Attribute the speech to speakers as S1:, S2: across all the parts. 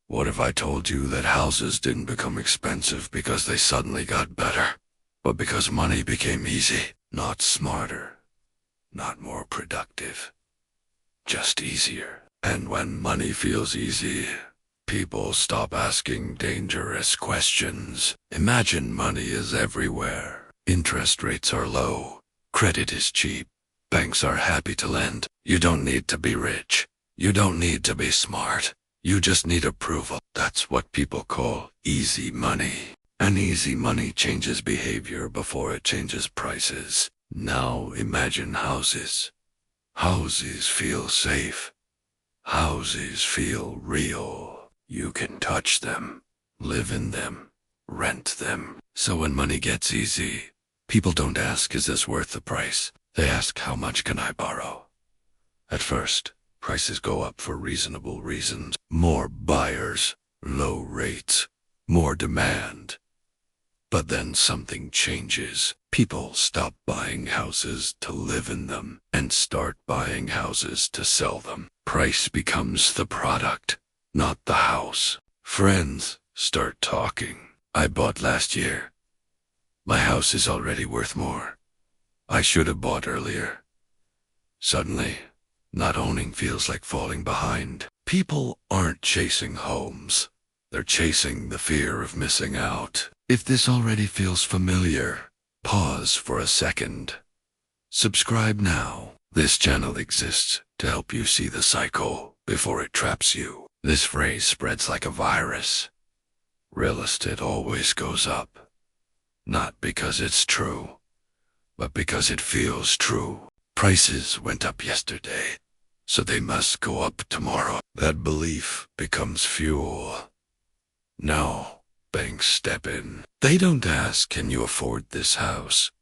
S1: What if I told you that houses didn't become expensive because they suddenly got better, but because money became easy, not smarter, not more productive, just easier. And when money feels easy, people stop asking dangerous questions. Imagine money is everywhere. Interest rates are low. Credit is cheap. Banks are happy to lend. You don't need to be rich. You don't need to be smart. You just need approval. That's what people call easy money. And easy money changes behavior before it changes prices. Now imagine houses. Houses feel safe. Houses feel real. You can touch them, live in them, rent them. So when money gets easy, people don't ask, is this worth the price? They ask, how much can I borrow? At first, prices go up for reasonable reasons. More buyers, low rates, more demand. But then something changes. People stop buying houses to live in them and start buying houses to sell them. Price becomes the product, not the house. Friends start talking. I bought last year. My house is already worth more. I should have bought earlier. Suddenly, not owning feels like falling behind. People aren't chasing homes. They're chasing the fear of missing out. If this already feels familiar, pause for a second. Subscribe now. This channel exists to help you see the cycle before it traps you. This phrase spreads like a virus. Real estate always goes up. Not because it's true, but because it feels true. Prices went up yesterday, so they must go up tomorrow. That belief becomes fuel. Now, banks step in. They don't ask, can you afford this house?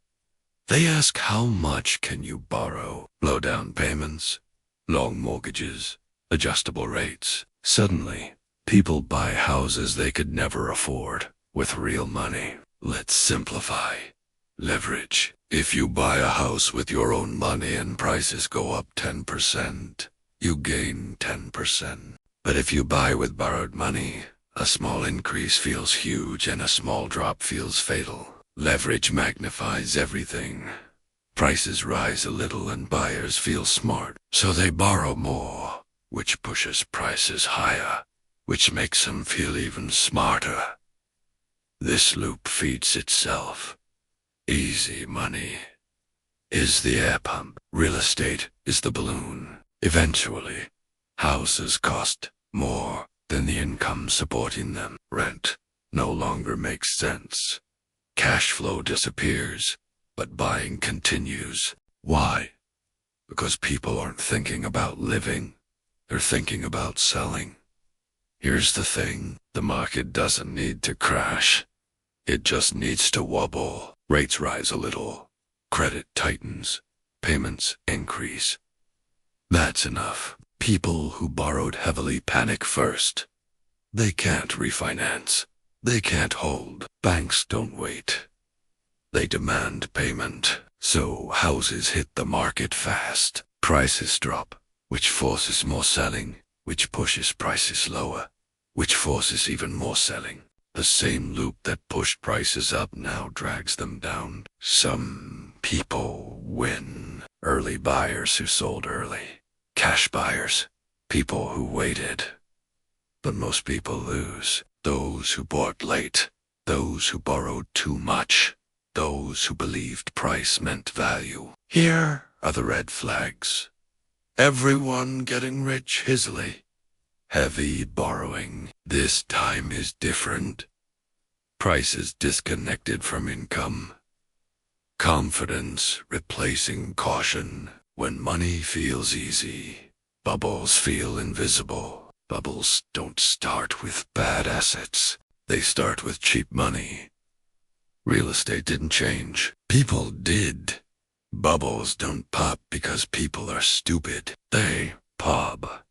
S1: They ask, how much can you borrow? Low down payments, long mortgages, adjustable rates. Suddenly, people buy houses they could never afford with real money. Let's simplify. Leverage. If you buy a house with your own money and prices go up 10%, you gain 10%. But if you buy with borrowed money, a small increase feels huge and a small drop feels fatal. Leverage magnifies everything. Prices rise a little and buyers feel smart, so they borrow more, which pushes prices higher, which makes them feel even smarter. This loop feeds itself. Easy money is the air pump. Real estate is the balloon. Eventually, houses cost more than the income supporting them. Rent no longer makes sense. Cash flow disappears, but buying continues. Why? Because people aren't thinking about living. They're thinking about selling. Here's the thing. The market doesn't need to crash. It just needs to wobble. Rates rise a little. Credit tightens. Payments increase. That's enough. People who borrowed heavily panic first. They can't refinance. They can't hold. Banks don't wait. They demand payment. So houses hit the market fast. Prices drop, which forces more selling, which pushes prices lower, which forces even more selling. The same loop that pushed prices up now drags them down. Some people win. Early buyers who sold early. Cash buyers. People who waited. But most people lose. Those who bought late. Those who borrowed too much. Those who believed price meant value. Here are the red flags. Everyone getting rich easily. Heavy borrowing. This time is different. Prices disconnected from income. Confidence replacing caution. When money feels easy, bubbles feel invisible. Bubbles don't start with bad assets. They start with cheap money. Real estate didn't change. People did. Bubbles don't pop because people are stupid. They pop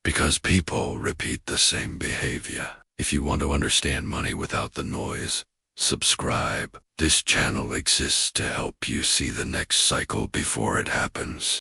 S1: because people repeat the same behavior. If you want to understand money without the noise, subscribe. This channel exists to help you see the next cycle before it happens.